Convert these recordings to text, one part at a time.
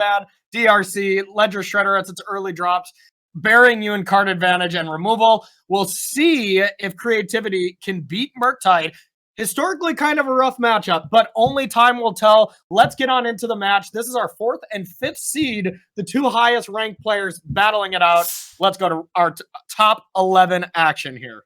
bad. DRC, Ledger Shredder at its early drops, burying you in card advantage and removal. We'll see if Creativity can beat Murktide. Historically, kind of a rough matchup, but only time will tell. Let's get on into the match. This is our 4th and 5th seed, the 2 highest ranked players battling it out. Let's go to our top 11 action here.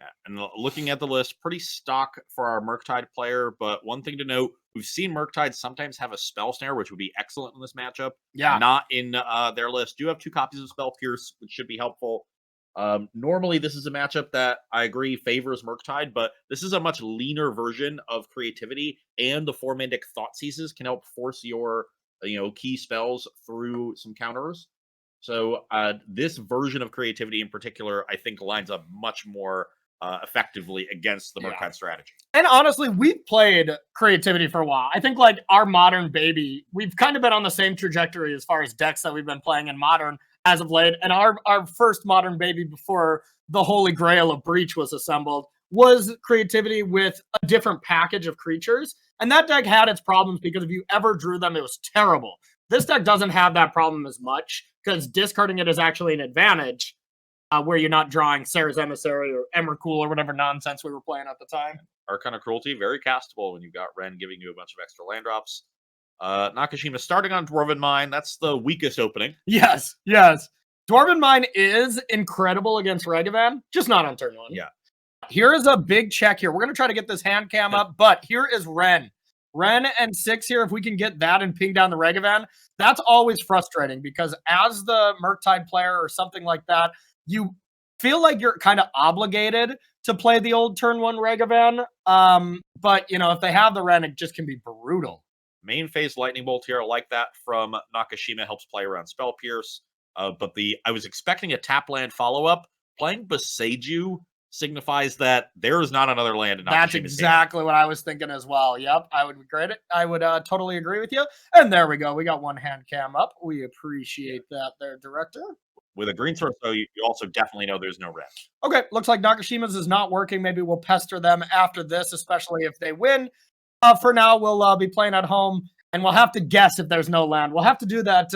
Yeah, and looking at the list, pretty stock for our Murktide player, but one thing to note, we've seen Murktide sometimes have a Spell Snare, which would be excellent in this matchup. Yeah. Not in their list. Do have 2 copies of Spell Pierce, which should be helpful. Normally, this is a matchup that I agree favors Murktide, but this is a much leaner version of Creativity, and the 4-Mandic Thought Seizes can help force your key spells through some counters. So this version of Creativity in particular, I think, lines up much more effectively against the Murktide strategy. And honestly, we've played Creativity for a while. I think like our Modern baby, we've kind of been on the same trajectory as far as decks that we've been playing in Modern as of late. And our first Modern baby before the Holy Grail of Breach was assembled was Creativity with a different package of creatures. And that deck had its problems because if you ever drew them, it was terrible. This deck doesn't have that problem as much because discarding it is actually an advantage. Where you're not drawing Sarah's Emissary or Emrakul or whatever nonsense we were playing at the time. Arcana Cruelty, very castable when you've got Ren giving you a bunch of extra land drops. Nakashima starting on Dwarven Mine. That's the weakest opening. Yes, yes. Dwarven Mine is incredible against Ragavan, just not on turn 1. Yeah. Here is a big check here. We're going to try to get this hand cam up, but here is Ren. Ren and 6 here, if we can get that and ping down the Ragavan, that's always frustrating because as the Murktide player or something like that, you feel like you're kind of obligated to play the old turn 1 Ragavan. But, if they have the Ren, it just can be brutal. Main phase Lightning Bolt here, like that from Nakashima, helps play around Spell Pierce. But I was expecting a tap land follow-up. Playing Boseiju signifies that there is not another land in Nakashima's That's exactly what I was thinking as well. Yep, I would agree. I would totally agree with you. And there we go. We got one hand cam up. We appreciate that there, director. With a green source, though, you also definitely know there's no red. Okay, looks like Nakashima's is not working. Maybe we'll pester them after this, especially if they win. For now, we'll be playing at home, and we'll have to guess if there's no land. We'll have to do that,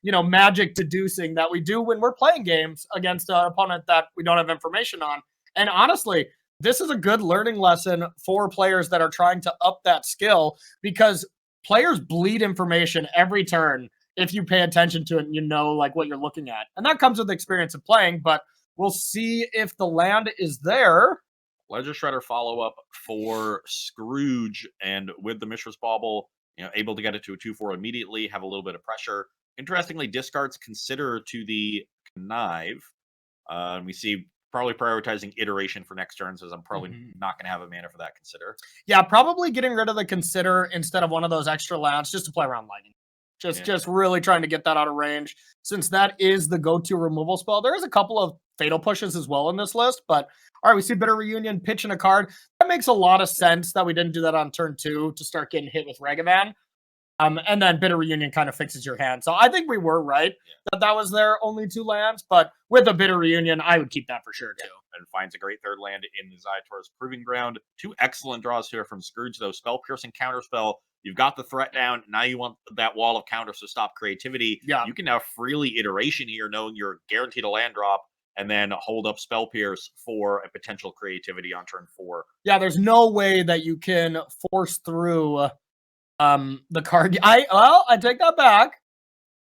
magic deducing that we do when we're playing games against an opponent that we don't have information on. And honestly, this is a good learning lesson for players that are trying to up that skill because players bleed information every turn. If you pay attention to it and like what you're looking at. And that comes with the experience of playing, but we'll see if the land is there. Ledger Shredder follow-up for Scrooge, and with the Mishra's Bauble, able to get it to a 2/4 immediately, have a little bit of pressure. Interestingly, discards Consider to the Connive. We see probably prioritizing Iteration for next turn, says I'm probably not going to have a mana for that Consider. Yeah, probably getting rid of the Consider instead of one of those extra lands just to play around Lightning. Just really trying to get that out of range, since that is the go-to removal spell. There is a couple of Fatal Pushes as well in this list, but all right, we see Bitter Reunion pitching a card. That makes a lot of sense that we didn't do that on turn 2 to start getting hit with Ragavan. And then Bitter Reunion kind of fixes your hand. So I think we were right that was their only 2 lands, but with a Bitter Reunion, I would keep that for sure too. And finds a great third land in the Zaitor's Proving Ground. 2 excellent draws here from Scrooge, though. Spell Piercing Counterspell. You've got the threat down. Now you want that wall of counters to stop Creativity. Yeah. You can now freely Iteration here, knowing you're guaranteed a land drop, and then hold up Spell Pierce for a potential Creativity on turn 4. Yeah, there's no way that you can force through the card. I take that back.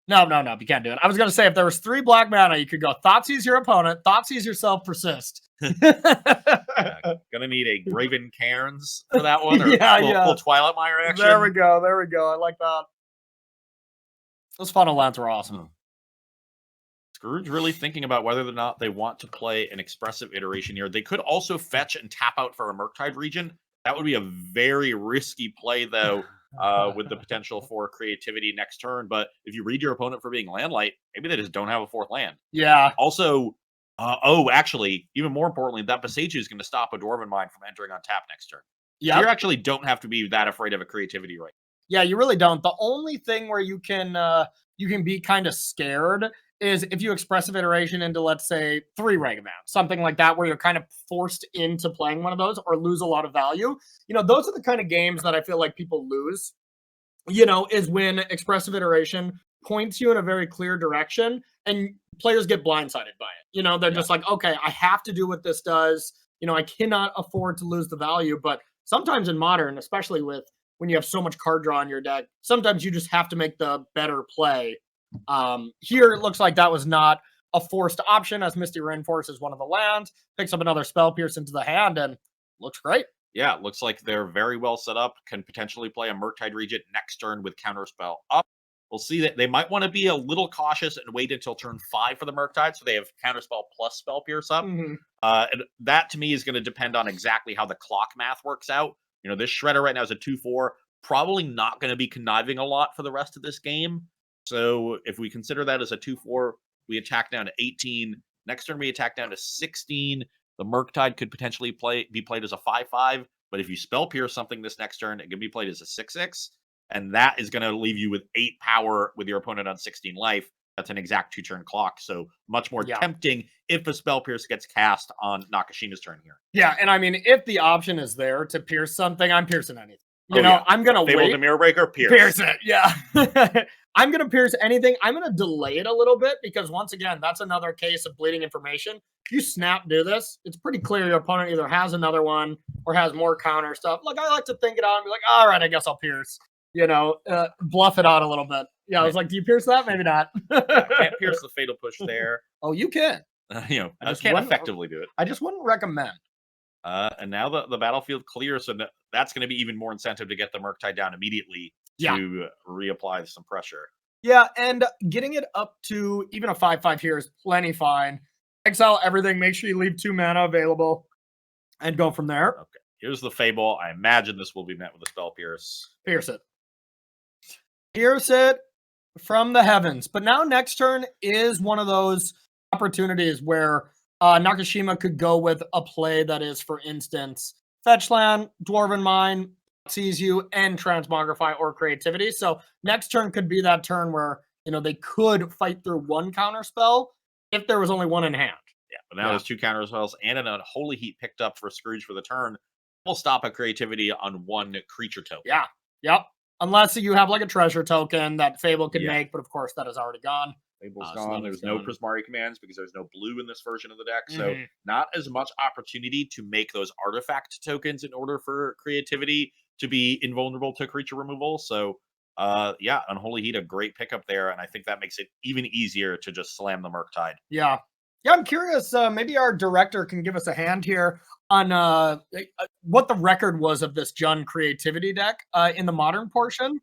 No, you can't do it. I was going to say, if there was 3 black mana, you could go Thoughtseize your opponent, Thoughtseize yourself, Persist. Gonna need a Graven Cairns for that one, or full Twilight Mire action. There we go. I like that. Those funnel lands were awesome. Scrooge really thinking about whether or not they want to play an expressive iteration here. They could also fetch and tap out for a Murktide region. That would be a very risky play, though, with the potential for Creativity next turn. But if you read your opponent for being landlight, maybe they just don't have a 4th land. Yeah. Also, actually, even more importantly, that Boseiju is going to stop a Dwarven Mine from entering on tap next turn. Yeah, so you actually don't have to be that afraid of a Creativity right now. Yeah, you really don't. The only thing where you can be kind of scared is if you expressive iteration into, let's say, 3 Ragavan, something like that, where you're kind of forced into playing one of those or lose a lot of value. Those are the kind of games that I feel like people lose is when expressive iteration points you in a very clear direction and players get blindsided by it. They're just like, okay, I have to do what this does. I cannot afford to lose the value. But sometimes in modern, especially when you have so much card draw in your deck, sometimes you just have to make the better play. Here, it looks like that was not a forced option, as Misty Rainforest is one of the lands, picks up another Spell Pierce into the hand, and looks great. Yeah, it looks like they're very well set up, can potentially play a Murktide Regent next turn with Counterspell up. We'll see that they might want to be a little cautious and wait until turn 5 for the Murktide, so they have Counterspell plus Spell Pierce up. Mm-hmm. And that, to me, is going to depend on exactly how the clock math works out. This Shredder right now is a 2/4, probably not going to be conniving a lot for the rest of this game. So if we consider that as a 2/4, we attack down to 18. Next turn, we attack down to 16. The Murktide could potentially be played as a 5/5, but if you Spell Pierce something this next turn, it can be played as a 6/6, and that is going to leave you with 8 power with your opponent on 16 life. That's an exact 2-turn clock, so much more tempting if a Spell Pierce gets cast on Nakashima's turn here. Yeah, and I mean, if the option is there to pierce something, I'm piercing anything. I'm going to wait. The Mirror Breaker, Pierce it, yeah. I'm going to pierce anything. I'm going to delay it a little bit because, once again, that's another case of bleeding information. If you snap do this, it's pretty clear your opponent either has another one or has more counter stuff. Look, I like to think it out and be like, all right, I guess I'll pierce. Bluff it out a little bit. Yeah, I was like, do you pierce that? Maybe not. Can't pierce the Fatal Push there. Oh, you can. I just can't effectively do it. I just wouldn't recommend. And now the battlefield clears, so that's going to be even more incentive to get the Murktide down immediately to reapply some pressure. Yeah, and getting it up to even a 5/5 here is plenty fine. Exile everything, make sure you leave 2 mana available, and go from there. Okay, here's the Fable. I imagine this will be met with a Spell Pierce. Pierce it. Pierce it from the heavens. But now next turn is one of those opportunities where Nakashima could go with a play that is, for instance, fetch land, Dwarven Mine, sees you, and Transmogrify or Creativity. So next turn could be that turn where they could fight through one counter spell if there was only one in hand. Yeah, but now there's 2 counter spells and an Unholy Heat picked up for Scrooge for the turn. We'll stop a Creativity on 1 creature token. Yeah, yep. Unless you have like a treasure token that Fable can make, but of course that is already gone. Fable's gone. There's no Prismari commands because there's no blue in this version of the deck. So not as much opportunity to make those artifact tokens in order for Creativity to be invulnerable to creature removal. So Unholy Heat, a great pickup there. And I think that makes it even easier to just slam the Murktide. Yeah. Yeah, I'm curious. Maybe our director can give us a hand here on what the record was of this Jund Creativity deck in the modern portion.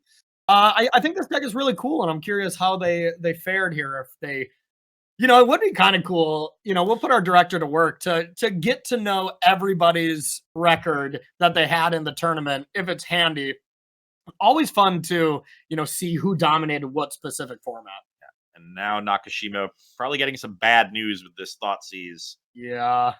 I think this deck is really cool, and I'm curious how they fared here. If they, it would be kind of cool. We'll put our director to work to get to know everybody's record that they had in the tournament, if it's handy. Always fun to see who dominated what specific format. And now Nakashima probably getting some bad news with this Thoughtseize. Yeah.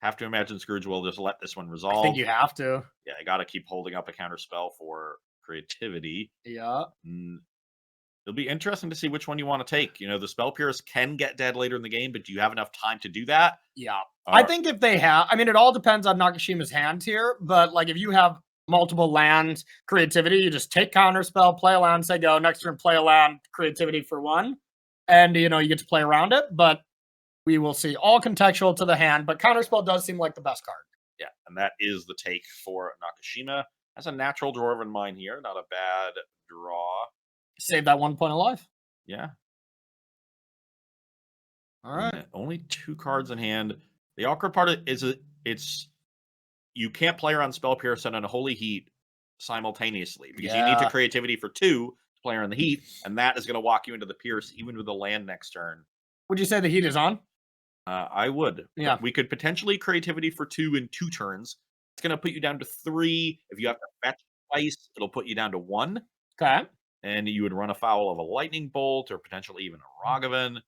Have to imagine Scrooge will just let this one resolve. I think you have to. Yeah, I got to keep holding up a counter spell for Creativity. Yeah. It'll be interesting to see which one you want to take. The Spell Pierce can get dead later in the game, but do you have enough time to do that? Yeah. I think if they have, it all depends on Nakashima's hand here, but like if you have multiple land Creativity, you just take counter spell, play a land, say go, next turn play a land, Creativity for 1, and you get to play around it, but we will see. All contextual to the hand, but counter spell does seem like the best card. Yeah, and that is the take for Nakashima. Has a natural Dwarven Mine here, not a bad draw. Save that 1 point of life. Yeah. All right. Only 2 cards in hand. The awkward part is it's you can't play around Spell Pierce and Unholy Heat simultaneously because you need to Creativity for 2 to play around the Heat, and that is going to walk you into the Pierce even with the land next turn. Would you say the Heat is on? I would. Yeah. We could potentially Creativity for 2 in 2 turns. It's going to put you down to 3. If you have to fetch twice, it'll put you down to 1. Okay. And you would run afoul of a Lightning Bolt or potentially even a Ragavan.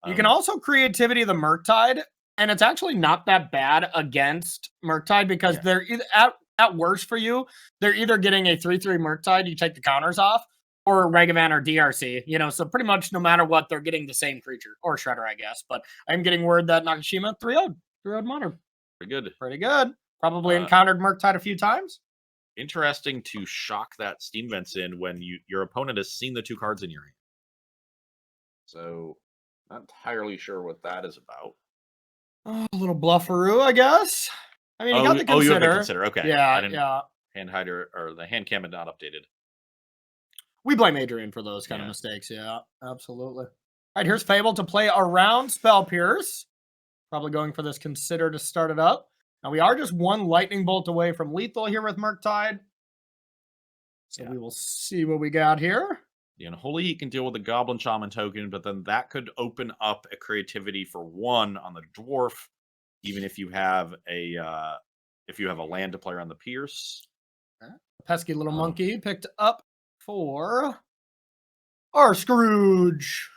You can also Creativity the Murktide, and it's actually not that bad against Murktide because they're either at worst for you, they're either getting a 3/3 Murktide, you take the counters off, or Ragavan or DRC. So pretty much no matter what, they're getting the same creature or Shredder, I guess. But I'm getting word that Nakashima 3/0'd Modern. Pretty good. Pretty good. Probably encountered Murktide a few times. Interesting to shock that Steam Vents in when your opponent has seen the 2 cards in your hand. So, not entirely sure what that is about. Oh, a little blufferoo, I guess. I mean, you got the Oh, you have the consider. consider. Okay. Yeah, I didn't yeah. hand hider or the hand cam had not updated. We blame Adrian for those kind of Yeah. mistakes. Yeah, absolutely. All right, here's Fable to play around Spell Pierce. Probably going for this consider to start it up. Now, we are just 1 lightning bolt away from lethal here with Murktide. So we will see what we got here. The Unholy Heat can deal with the Goblin Shaman token, but then that could open up a creativity for 1 on the Dwarf, even if you have a land to play around the Pierce. Pesky little monkey picked up for our Scrooge.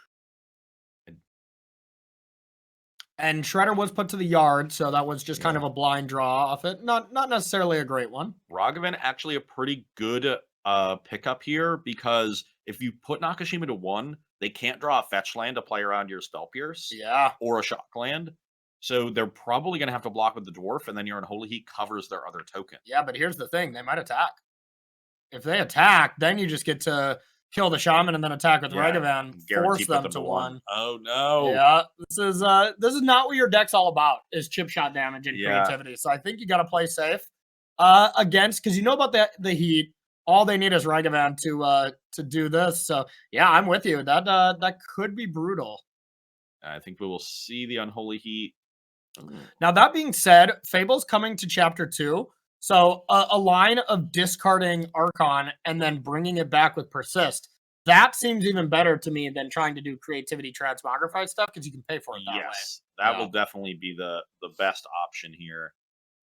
And Shredder was put to the yard, so that was just kind of a blind draw off it. Not necessarily a great one. Ragavan actually a pretty good pickup here, because if you put Nakashima to 1, they can't draw a fetch land to play around your Spell Pierce. Yeah. Or a shock land. So they're probably going to have to block with the Dwarf, and then your Unholy Heat covers their other token. Yeah, but here's the thing. They might attack. If they attack, then you just get to kill the Shaman and then attack with Ragavan, force them to 1. Oh, no. Yeah, this is not what your deck's all about, is chip shot damage and creativity. So I think you got to play safe against, because you know about the Heat. All they need is Ragavan to do this. So yeah, I'm with you. That could be brutal. I think we will see the Unholy Heat. Now, that being said, Fable's coming to Chapter 2. So a line of discarding Archon and then bringing it back with Persist. That seems even better to me than trying to do creativity transmogrify stuff, because you can pay for it that way. Yes, that will definitely be the best option here.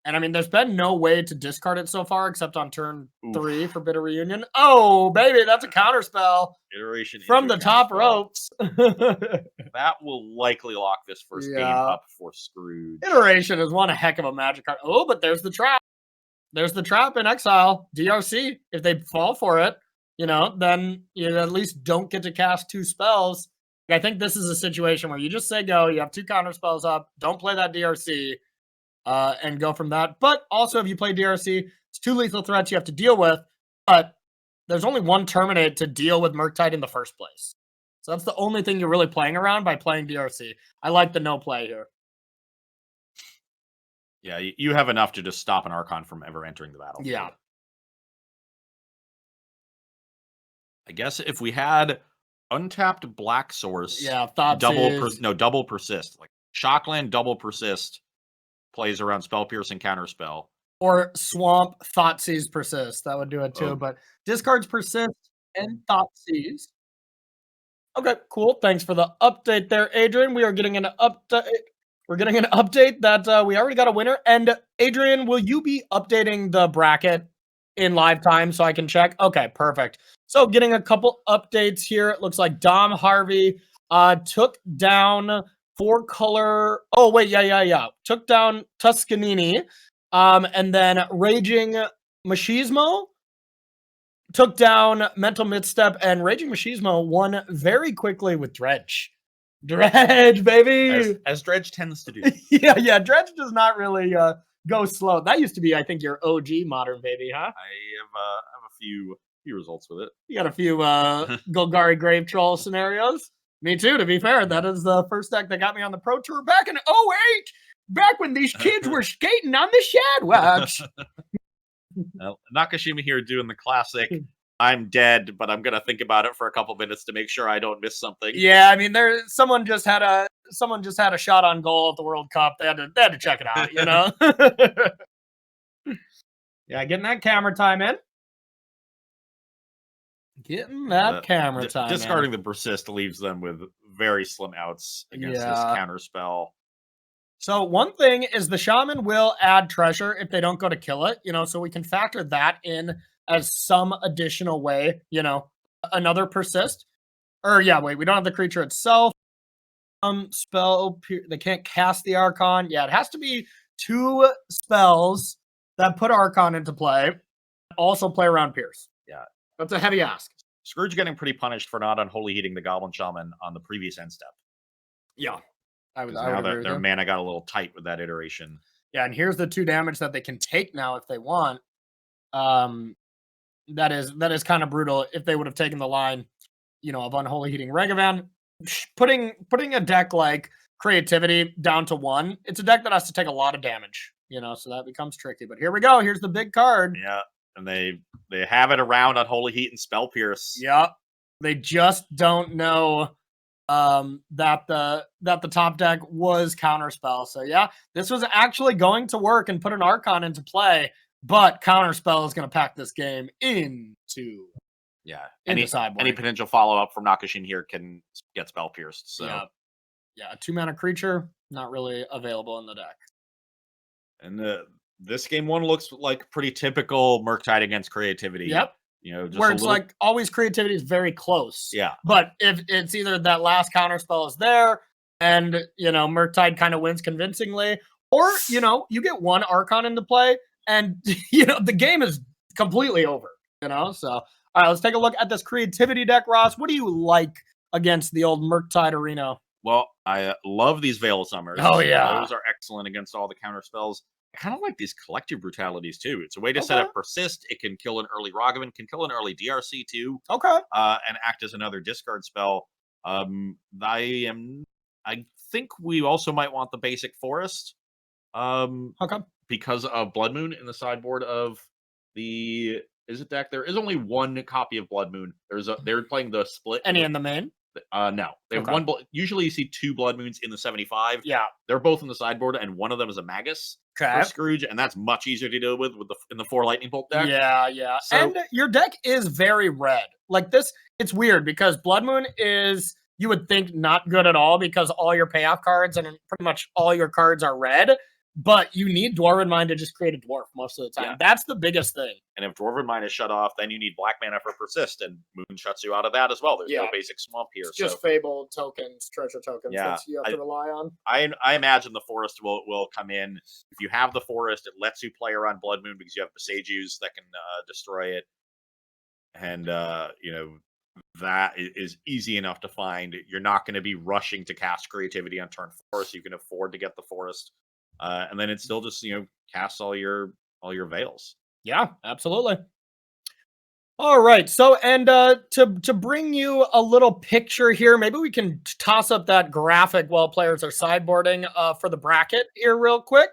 And I mean, there's been no way to discard it so far except on turn 3 for Bitter Reunion. Oh, baby, that's a counterspell. Iteration from the top ropes. That will likely lock this first game up for Scrooge. Iteration is one heck of a magic card. Oh, but there's the trap. There's the trap in exile. DRC. If they fall for it, then you at least don't get to cast 2 spells. I think this is a situation where you just say go. You have 2 counter spells up. Don't play that DRC. And go from that. But also, if you play DRC, it's 2 lethal threats you have to deal with. But there's only 1 terminate to deal with Murktide in the first place. So that's the only thing you're really playing around by playing DRC. I like the no play here. Yeah, you have enough to just stop an Archon from ever entering the battlefield. Yeah. I guess if we had untapped Black Source, double persist, like Shockland double persist plays around Spell Pierce and Counterspell. Or Swamp Thoughtseize Persist. That would do it too. But discards Persist and Thoughtseize. Okay, cool. Thanks for the update there, Adrian. We are getting an update. We're getting an update that we already got a winner. And Adrian, will you be updating the bracket in live time so I can check? Okay, perfect. So getting a couple updates here. It looks like Dom Harvey took down 4-color. Oh, wait, yeah. Took down Tuscanini. And then Raging Machismo took down Mental Misstep, and Raging Machismo won very quickly with Dredge. Dredge, baby! As Dredge tends to do. yeah, Dredge does not really go slow. That used to be, I think, your OG Modern baby, huh? I have a few results with it. You got a few Golgari Grave Troll scenarios? Me too, to be fair. That is the first deck that got me on the Pro Tour back in 08! Back when these kids were skating on the Shadwags. Well, Nakashima here doing the classic, I'm dead, but I'm going to think about it for a couple minutes to make sure I don't miss something. Yeah, I mean, someone just had a shot on goal at the World Cup. They had to check it out, Yeah, getting that camera time in. Discarding the Persist leaves them with very slim outs against this counterspell. So one thing is the Shaman will add treasure if they don't go to kill it, so we can factor that in as some additional way, another Persist. We don't have the creature itself. They can't cast the Archon. Yeah, it has to be 2 spells that put Archon into play. Also play around Pierce. Yeah. That's a heavy ask. Scrooge getting pretty punished for not unholy heating the Goblin Shaman on the previous end step. Yeah. Now their mana got a little tight with that iteration. Yeah, and here's the 2 damage that they can take now if they want. That is kind of brutal if they would have taken the line, of Unholy Heating Regavan. Putting a deck like Creativity down to 1, it's a deck that has to take a lot of damage, so that becomes tricky. But here we go. Here's the big card. Yeah, and they have it around Unholy Heat and Spell Pierce. Yep. They just don't know that the top deck was Counterspell. So yeah, this was actually going to work and put an Archon into play, but Counterspell is going to pack this game into any potential follow up from Nakashin here can get Spell Pierced. So yeah, a 2-mana creature not really available in the deck. And this game 1 looks like pretty typical Murktide against Creativity. Yep. Just where it's like always Creativity is very close. Yeah. But if it's either that last Counterspell is there and, Murktide kind of wins convincingly, or, you get one Archon into play and, the game is completely over, So, all right, let's take a look at this Creativity deck, Ross. What do you like against the old Murktide arena? Well, I love these Veil Summers. Oh, yeah. Those are excellent against all the counter spells. I kind of like these collective brutalities too. It's a way to set up Persist. It can kill an early Ragavan, can kill an early DRC too. Okay. And act as another discard spell. I think we also might want the basic Forest. Okay. Because of Blood Moon in the sideboard of the deck. There is only one copy of Blood Moon. They're playing the split. Any in the main? No, they have one. Usually, you see 2 Blood Moons in the 75. Yeah, they're both in the sideboard, and one of them is a Magus for Scrooge, and that's much easier to deal with in the 4 Lightning Bolt deck. Yeah. So, and your deck is very red. Like this, it's weird because Blood Moon is, you would think, not good at all because all your payoff cards and pretty much all your cards are red. But you need Dwarven Mind to just create a dwarf most of the time. Yeah. That's the biggest thing. And if Dwarven Mind is shut off, then you need black mana for Persist, and Moon shuts you out of that as well. There's no basic swamp here. It's just Fable tokens, treasure tokens that you have to rely on. I imagine the Forest will come in. If you have the Forest, it lets you play around Blood Moon because you have Besages that can destroy it. And, that is easy enough to find. You're not going to be rushing to cast Creativity on turn 4, so you can afford to get the Forest. And then it's still just, cast all your veils. Yeah, absolutely. All right. So, and to bring you a little picture here, maybe we can toss up that graphic while players are sideboarding for the bracket here real quick.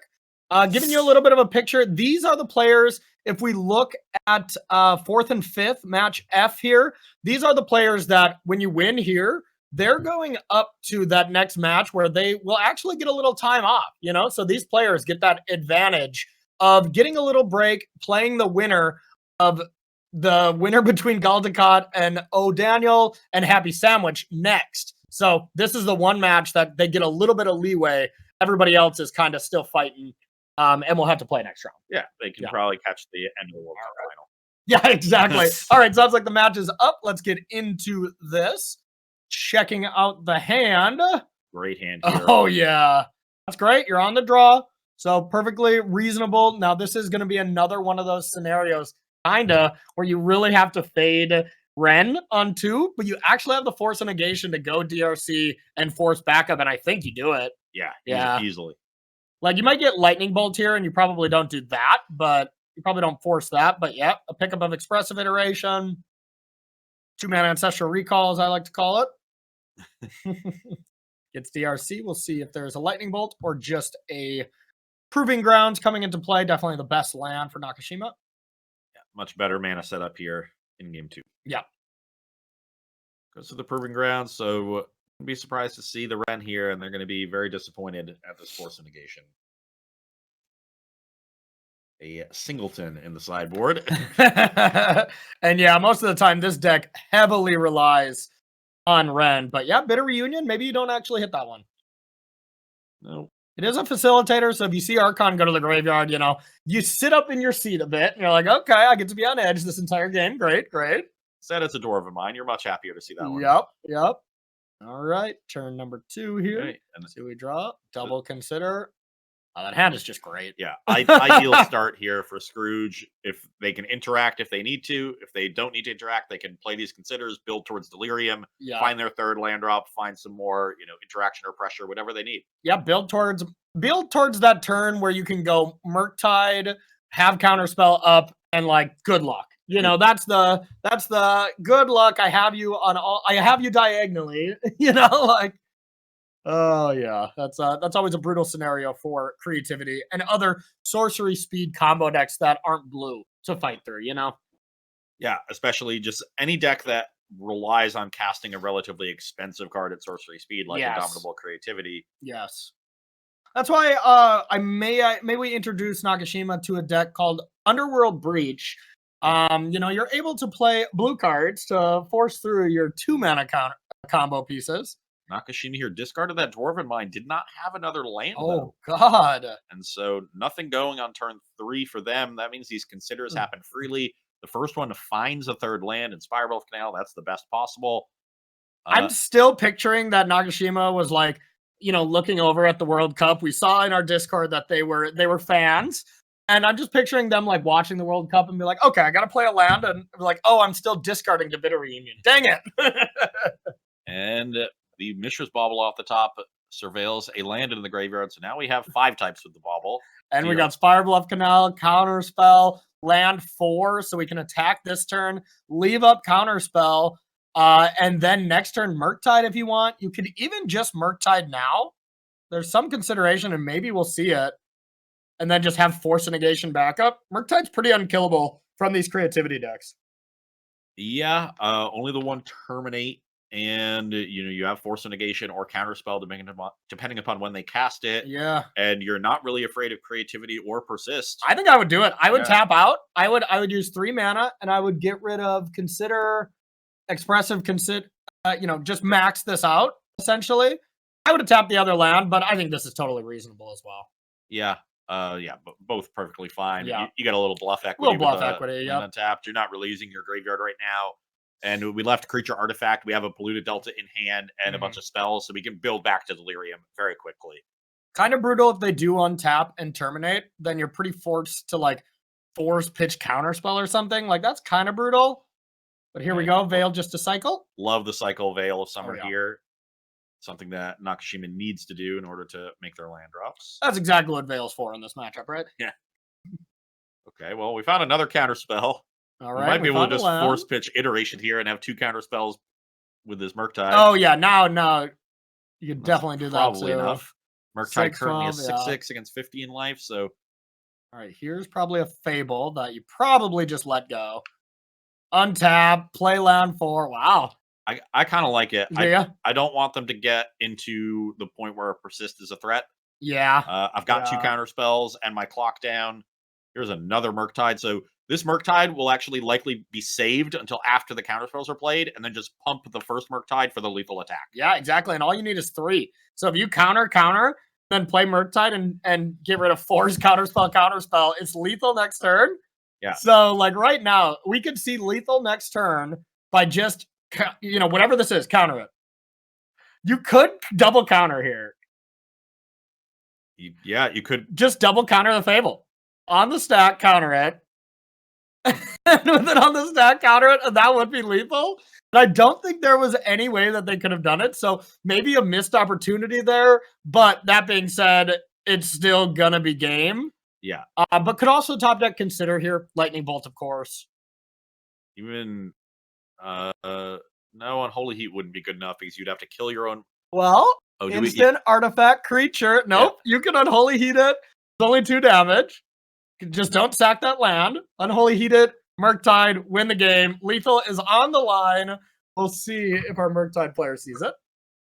Giving you a little bit of a picture. These are the players. If we look at 4th and 5th, match F here, these are the players that when you win here, they're going up to that next match where they will actually get a little time off, So these players get that advantage of getting a little break, playing the winner between Galdecott and O'Daniel and Happy Sandwich next. So this is the one match that they get a little bit of leeway. Everybody else is kind of still fighting, and we'll have to play next round. Yeah, they can probably catch the end of the World Cup final. Yeah, exactly. All right, sounds like the match is up. Let's get into this. Checking out the hand. Great hand here. Oh, yeah. That's great. You're on the draw. So perfectly reasonable. Now, this is going to be another one of those scenarios, where you really have to fade Ren on 2, but you actually have the Force of Negation to go DRC and force backup, and I think you do it. Yeah. Easily. Like, you might get Lightning Bolt here, and you probably don't do that, but you probably don't force that. But, yeah, a pickup of Expressive Iteration. 2-mana Ancestral Recall, as I like to call it. Gets DRC. We'll see if there's a Lightning Bolt or just a Proving Grounds coming into play. Definitely the best land for Nakashima. Yeah, much better mana setup here in game 2. Yeah. Goes to the Proving Grounds, so be surprised to see the Ren here, and they're going to be very disappointed at this Force of Negation. A Singleton in the sideboard. And yeah, most of the time this deck heavily relies on Ren, but yeah, Bitter Reunion, maybe you don't actually hit that one. No. It is a facilitator, so if you see Archon go to the graveyard, you sit up in your seat a bit, and you're like, okay, I get to be on edge this entire game. Great. Said it's a Dwarven Mind. You're much happier to see that one. Yep. All right, turn number 2 here. Okay. And see we draw. Double consider. Oh, that hand is just great. Yeah, ideal start here for Scrooge. If they can interact if they need to. If they don't need to interact, they can play these considers, build towards Delirium, find their 3rd land drop, find some more, interaction or pressure, whatever they need. Yeah, build towards that turn where you can go Murktide, have Counterspell up, and like good luck. You know, that's the good luck. I have you diagonally. You know, like oh yeah, that's always a brutal scenario for creativity and other sorcery speed combo decks that aren't blue to fight through. You know. Yeah, especially just any deck that relies on casting a relatively expensive card at sorcery speed, like Yes. Indomitable Creativity. Yes. That's why may we introduce Nakashima to a deck called Underworld Breach. You know, you're able to play blue cards to force through your 2-mana combo pieces. Nakashima here discarded that Dwarven Mine, did not have another land Oh though. God. And so nothing going on turn 3 for them. That means these considers happen freely. The first one finds a third land in Spiral Canal. That's the best possible. I'm still picturing that Nakashima was like, you know, looking over at the World Cup. We saw in our Discord that they were fans. And I'm just picturing them like watching the World Cup and be like, okay, I gotta play a land, and like, oh, I'm still discarding the Bitter Reunion. Dang it. And the Mishra's Bauble off the top surveils a land in the graveyard. So now we have 5 types with the bauble. And we got Spire Bluff Canal, Counterspell, land 4, so we can attack this turn, leave up Counterspell, and then next turn Murktide if you want. You could even just Murktide now. There's some consideration, and maybe we'll see it. And then just have Force of Negation backup. Murktide's pretty unkillable from these creativity decks. Yeah, only the one Terminate, and you know you have Force of Negation or Counterspell depending upon when they cast it. Yeah, and you're not really afraid of Creativity or Persist. I think I would do it. I would Yeah. tap out. I would use 3 mana, and I would get rid of Consider, Expressive Consider. You know, just max this out essentially. I would have tapped the other land, but I think this is totally reasonable as well. Yeah, yeah, but both perfectly fine. Yeah. You got a little bluff equity. Little bluff with the equity, land yep. untapped. You're not really using your graveyard right now. And we left Creature Artifact. We have a Polluted Delta in hand and a bunch of spells, so we can build back to Delirium very quickly. Kind of brutal if they do untap and terminate, then you're pretty forced to like force pitch Counterspell or something. Like that's kind of brutal. But here we go. Veil just a cycle. Love the cycle Veil of Summer yeah. here. Something that Nakashima needs to do in order to make their land drops. That's exactly what Veil's for in this matchup, right? Yeah. Okay, well, we found another Counterspell. All We right. might be able to just force pitch Iteration here and have 2 Counterspells with this Murktide. Oh, yeah. Now you could definitely do that. Probably too. enough. Murktide currently 6-12, is 6/6 against 50 in life, so. All right, here's probably a Fable that you probably just let go. Untap, play land 4. Wow. I kind of like it. Yeah. I don't want them to get into the point where Persist is a threat. Yeah. I've got 2 Counterspells and my clock down. Here's another Murktide. So this Murktide will actually likely be saved until after the Counterspells are played, and then just pump the first Murktide for the lethal attack. Yeah, exactly. And all you need is 3. So if you counter, then play Murktide and get rid of Force, Counterspell, it's lethal next turn. Yeah. So like right now, we could see lethal next turn by just, you know, whatever this is, counter it. You could double counter here. Yeah, you could. Just double counter the Fable. On the stack, counter it. And with it on the stack, counter it, and that would be lethal. And I don't think there was any way that they could have done it. So maybe a missed opportunity there. But that being said, it's still gonna be game. Yeah. But could also top deck consider here Lightning Bolt, of course. Even no, Unholy Heat wouldn't be good enough because you'd have to kill your own. Well, instant artifact creature. Nope, you can Unholy Heat it. It's only 2 damage. Just don't sack that land. Unholy Heat it. Murktide, win the game. Lethal is on the line. We'll see if our Murktide player sees it.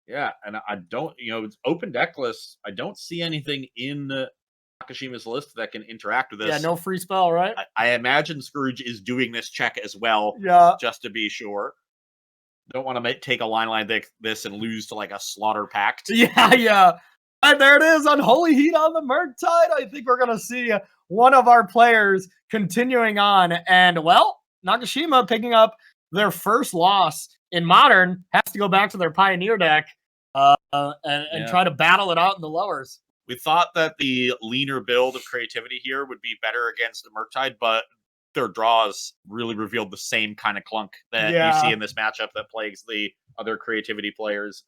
Yeah, and I don't, it's open deck lists. I don't see anything in Nakashima's list that can interact with this. Yeah, no free spell, right? I imagine Scrooge is doing this check as well. Yeah. Just to be sure. Don't want to take a line like this and lose to like a Slaughter Pact. Yeah. And there it is, Unholy Heat on the Murktide. I think we're going to see one of our players continuing on. And, well, Nakashima picking up their first loss in Modern, has to go back to their Pioneer deck and try to battle it out in the lowers. We thought that the leaner build of Creativity here would be better against the Murktide, but their draws really revealed the same kind of clunk that you see in this matchup that plagues the other Creativity players.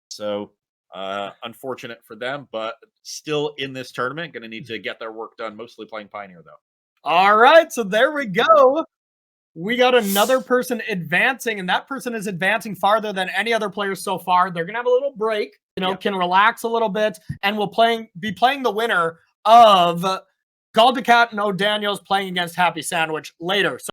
So, unfortunate for them, but still in this tournament, going to need to get their work done, mostly playing Pioneer, though. All right, so there we go. We got another person advancing, and that person is advancing farther than any other player so far. They're gonna have a little break, can relax a little bit, and we'll be playing the winner of Galdecat and O'Daniels playing against Happy Sandwich later. So